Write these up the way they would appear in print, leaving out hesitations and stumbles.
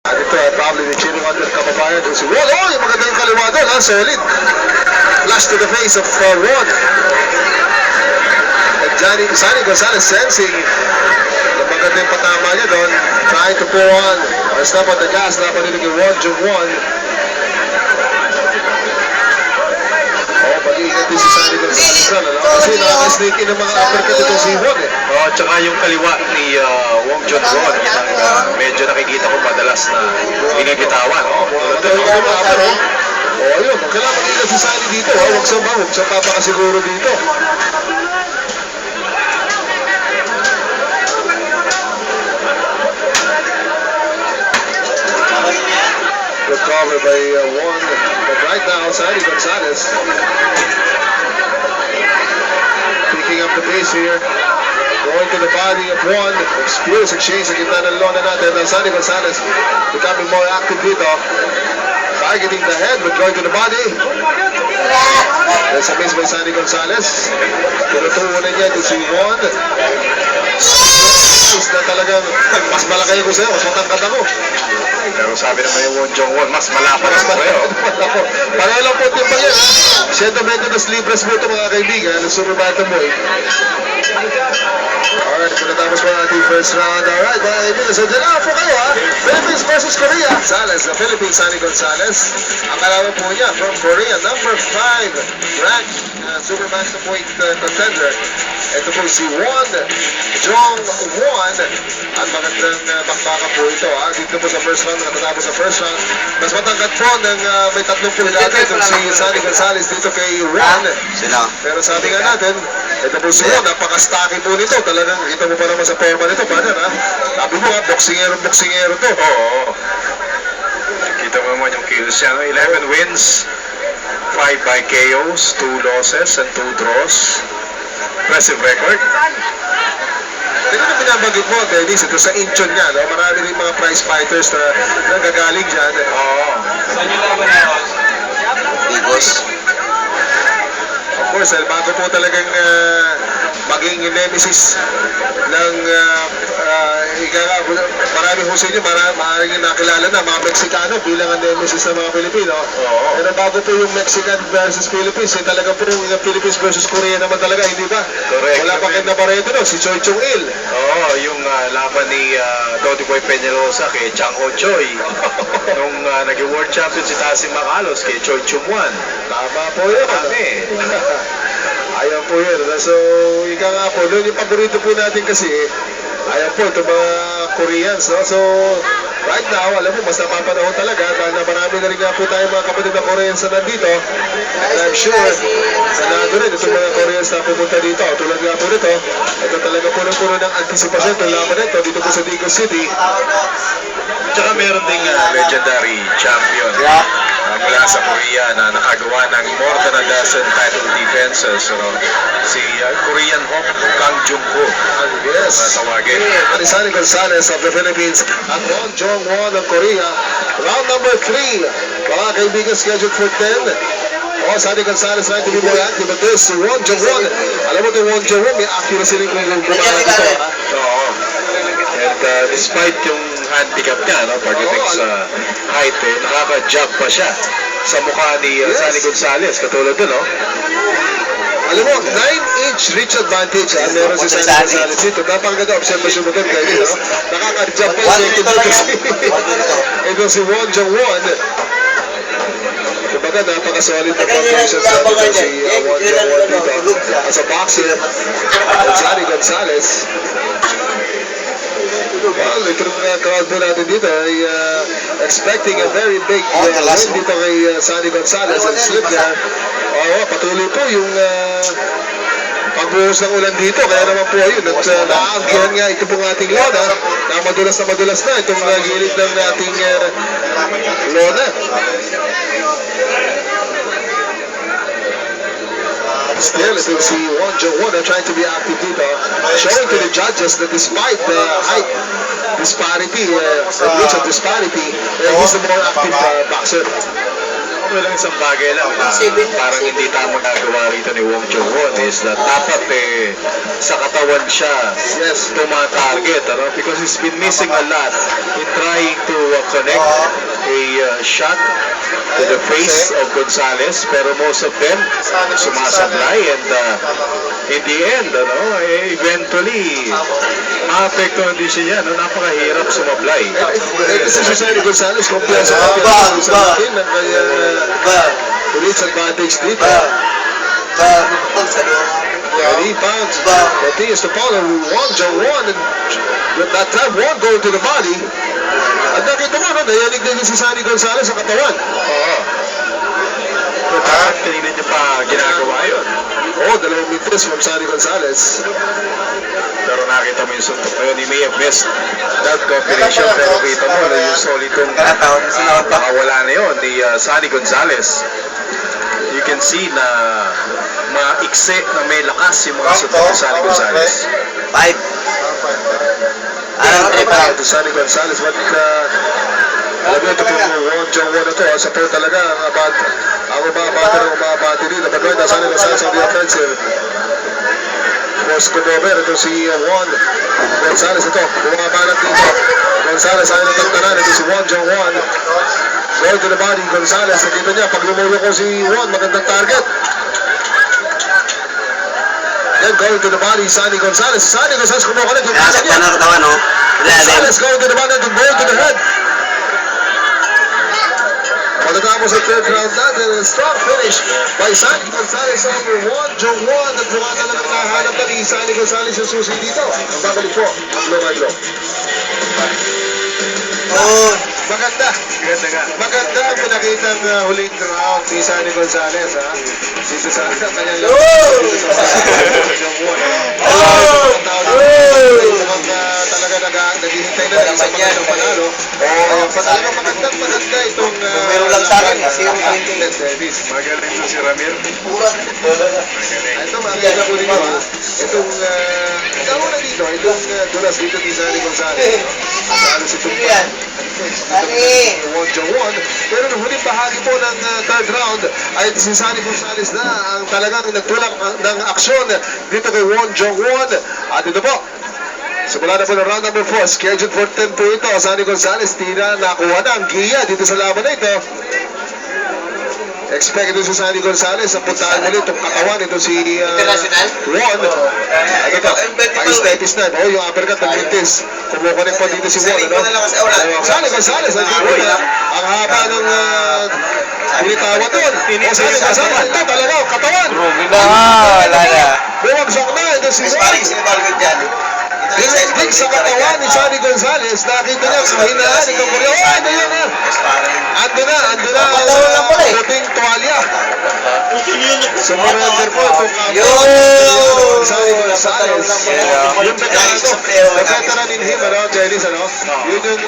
Ito ay probably the cheating on the kababayan. Si Won. Oh, yung maganda yung kaliwa doon, ha? Solid. Flash to the face of Won. And Sonny Gonzalez sensing na maganda yung patama niya doon. Trying to pull on. Or stop on the gas. Dapat nito kay Won Jung-won. Oh, mag-iingat din si Sonny Gonzalez doon. Kasi nakaka-sneak in ng mga uppercut itong si Won eh. Oh, tsaka yung kaliwa ni Wong Jun-won, medyo nakikita ko madalas na binibitawan. Oh, ayun. Kailangan mag-ingat si Sonny dito. Huwag siyang papakasiguro dito. Good cover by Won. But right now, Sonny Gonzalez picking up the pace here. Going to the body of Won. Experience exchange sa gitna ng lona natin. Sonny Gonzalez becoming more active dito. Targeting the head but going to the body. There's a miss by Sonny Gonzalez. Tinutuunan niya to si Won. Na talagang mas malaki ako sa'yo, mas matangkad ako. Pero sabi naman yung Wong Jung-won, mas malapas ako sa'yo. Pareho lang po timbang yan, ha? 122 libras mo ito mga kaibigan. Super Bantamweight. Alright, pagkatapos po natin first round. Alright, mga kaibigan, so dyan lang po kayo, ha? Philippines versus Korea. Gonzalez, the Philippines, Sonny Gonzalez. Ang kalaban po niya from Korea, number 5 ranked Super Bantamweight contender. Ito po si Won Jung-won. At magandang bakbaka po ito, ha? Dito po sa first round, nakatapos sa first round. Mas matangkad po ng may 30 dati itong si Sonny Gonzalez dito kay Won. Pero sabi nga natin, ito po si Won, napaka-stocky po nito. Talagang kita mo pa naman sa forma nito, partner, ha? Sabi mo nga, boksingero to. Oo. Kita mo naman yung kills niya. 11 wins, 5 by KOs, 2 losses, and 2 draws. Impressive record. Ito na binabanggit mo, Dennis, ito sa Incheon niya, no? Marami rin mga prize fighters na nagagaling dyan. Oo. Bigos. Of course, bago po talagang maging nemesis ng marami po sa inyo, maaaring nakilala na mga Meksikano bilang ang nemesis ng mga Pilipino. Oo. Pero bago po yung Mexican versus Philippines, talaga po yung Philippines versus Korea naman talaga, hindi ba? Correct. Wala pa kayo nabareto no, si Choi Chung-il. Oo, yung laban ni Dodi Boy Peñalosa kay Chang Ho Choi. Nung naging world champion si Tassim Macalos kay Choi Chung-wan. Tama po yun. Kami. Ayaw po yun. So, ika nga po, noon yung paborito po natin kasi, ayaw po, itong mga Koreans, no? So, right now, alam mo, mas napapanahon talaga dahil na marami na rin nga po tayo mga kapatid na Koreans na nandito. And I'm sure, sanado rin itong mga Koreans na pumunta dito. Tulad nga po nito, ito talaga puno-puno ng anticipation itong laban nito dito po sa Daegu City. Tsaka meron ding legendary champion mula sa Korea na nakagawa ng more than a dozen title defenses. Si Korean Hawk Kang Jung-ko. Yes. Tawagin. Sonny Gonzalez of the Philippines at Won Jung-won of Korea. Round number 3. Mga kaibigan, scheduled for 10. Oh, Sonny Gonzalez trying to be more active, but this Won Jung-won. Alam mo ito, Won Jung-won, may accuracy rin kung gumana dito. Oo. And despite yung handicap niya, no, pagdating sa height, nakaka-jump pa siya sa mukha ni Sonny Gonzalez. Katulad doon, no? Alam mo, 9-inch reach advantage meron si Sonny Gonzalez dito. Napakaganda observation mo doon, kayo, no? Nakaka-jump pa ito si Won Jung-won. Kumbaga, napaka-solid na foundation sa dito si Won Jung-won dito. As a boxer, Sonny Gonzalez. Well, ito ng crowd po natin dito ay expecting a very big win dito kay Sonny Gonzalez and slip there. Oo, patuloy po yung pagbuhos ng ulan dito. Kaya naman po ayun, at naaanggihan nga ito pong ating lona na madulas na itong gilid ng ating lona. Still, ito si Won Jung-won trying to be active dito, showing to the judges that despite the height disparity, reach of disparity, he's the more active boxer. Walang isang bagay lang na parang hindi tama nagawa rito ni Wong Jung-won is that dapat sa katawan siya tumatarget, because he's been missing a lot in trying to connect a shot to the face of Gonzales, pero most of them sumasablay, and in the end, eventually, maapektuhan din siya yan. Napakahirap sumablay. Kasi si Sandy Gonzales, kumpiyansa ka sa akin ng kanyang police advantage dito. 30 pounds. Continues to follow Won Jong-won, and with that time, Won going to the body. At nakita mo, nayanig din si Sandy Gonzales sa katawan. Oo. At kanina niya pa ginagawa yun. Oo, dalawang meters from Sandy Gonzales. Pero nakita mo yung suntok na yun. He may have missed that combination. Pero kita mo na yung solitong wala na yun ni Sandy Gonzales. You can see na maikse na may lakas yung mga suntok ni Sandy Gonzales. 5. To Sandy Gonzales, but alam mo, ito po Won Jong-won na to. Sa po talaga, ang umabati dito. But right now, Sandy Gonzales on the offensive. Force Kumover, ito si Won Gonzales ito. Bumabanat dito. Gonzales ayaw na tagtanan. Ito si Won Jong-won. Going to the body, Gonzales. Nakita niya, pag lumulo ko si Won, magandang target. Then going to the body, Sandy Gonzales. Sandy Gonzales kumukulit yung kasa niya. Gonzales going to the body, going to the head. Matatapos sa third round natin, a strong finish by Sandy Gonzales over Won Jong-won. At buka talaga nahanap na ni Sandy Gonzales yung susi dito. Ang babalik po, ang low and low. Maganda. Maganda ang pinakitang huling round ni Sandy Gonzales, ha? Dito sa kanyang naghihintay na rin sa magandang panalo. Talagang maganda itong Meron lang sa akin, kasi yung Davis. Magaling to si Ramir. Ito, makikita ko rin ha. Itong, nauna dito, itong dulas dito ni Sandy Gonzales. Lalo si Tumpa. Won Jong-won. Pero nung huling bahagi po ng third round, ay si Sandy Gonzales na ang talagang nagtulak ng aksyon dito kay Won Jong-won. At ito po, simula na po ng round number 4, scheduled for 10 po ito. Sandy Gonzales, tira nakuha na ang giya dito sa laban na ito. Expect ito si Sandy Gonzales sa puntahan ulit itong katawan ito si International? Won. Ito pa, pa-stepis na. Oh, yung uppercut ng Mintis. Kumukunik po dito si Won. Sandy Gonzales, ang haba ng binitawan doon. O Sandy Gonzales, ito talaga, katawan. Bumagsak na ito si Won. Dinigdig sa katawan ni Sandy Gonzales, nakita niya sa hinaan ni Kamuri. Oh, ano yun ha? Ando na ang puting tuwalya. Sumurrender po itong Sandy Gonzales. Yung veteran in him, Dennis, yun yung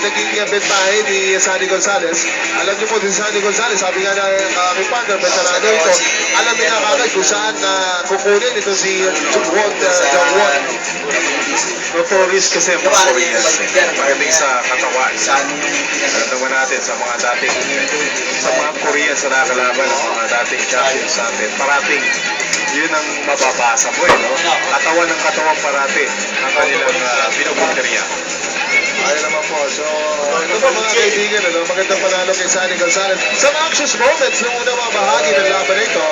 naging bentahe ni Sandy Gonzales. Alam niyo po din Sandy Gonzales, sabi nga na aking partner, veterano ito, alam niya kagad kung saan kukunin ito si Won Jong-won. Notorious kasi ang mga Koreans. Magaling sa katawan. Alam naman natin sa mga Koreans na nakalaban, ang mga dating champions natin. Parating, yun ang mababasa mo Katawan ng katawan parati ang kanilang pinupunteriya. Ayun naman po. So, ito po mga kaibigan, magandang panalo kay Sandy Gonzales. Some anxious moments nung unang mga bahagi ng laban na ito.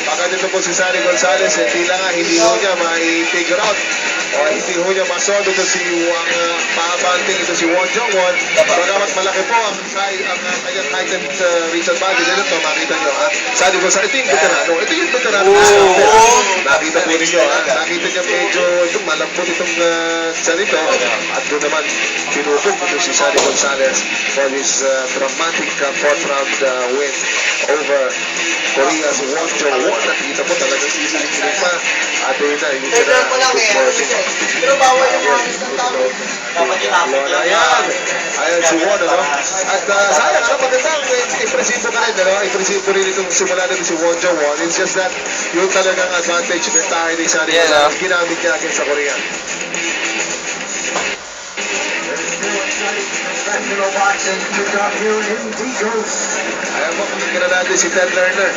Baka dito po si Sandy Gonzales, hindi ho niya ma-figure out o hindi ho niya masolve ito si paabanting ito si Won Jong-won. Bagamat malaki po ang kanyang heightened reach advantage. Ito, makita nyo ha. Sandy Gonzales, ito yung veterano. Ito yung veterano. Nakita po ninyo ha. Nakita niya medyo malambot itong salito. At doon naman, pinupog ito si Sandy Gonzales for his dramatic fourth round win over Korea's Won Jong-won. Nakita po talagang easily pa. At yun na, hindi na pero bawal yung mga isang tao. Ayan. Ayan si Won, At sayang, magandang ipresibo ka rin, Ipresibo rin itong simula nito si Won Jong-won. It's just that yung talagang advantage na tayo ni Sandy Gonzales, ginamit niya agad sa Korea. Ayan mo, pakinggan na natin si Ted Lerner.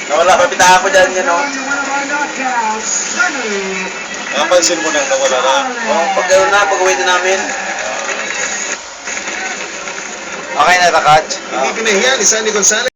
Nawala pa pitahan ko dyan, yun, no? Napansin mo nang nawala na. Pag gano'n na, pag-uwi na namin. Okay na, Takach? Hindi pinahiya ni Sunny Gonzalez.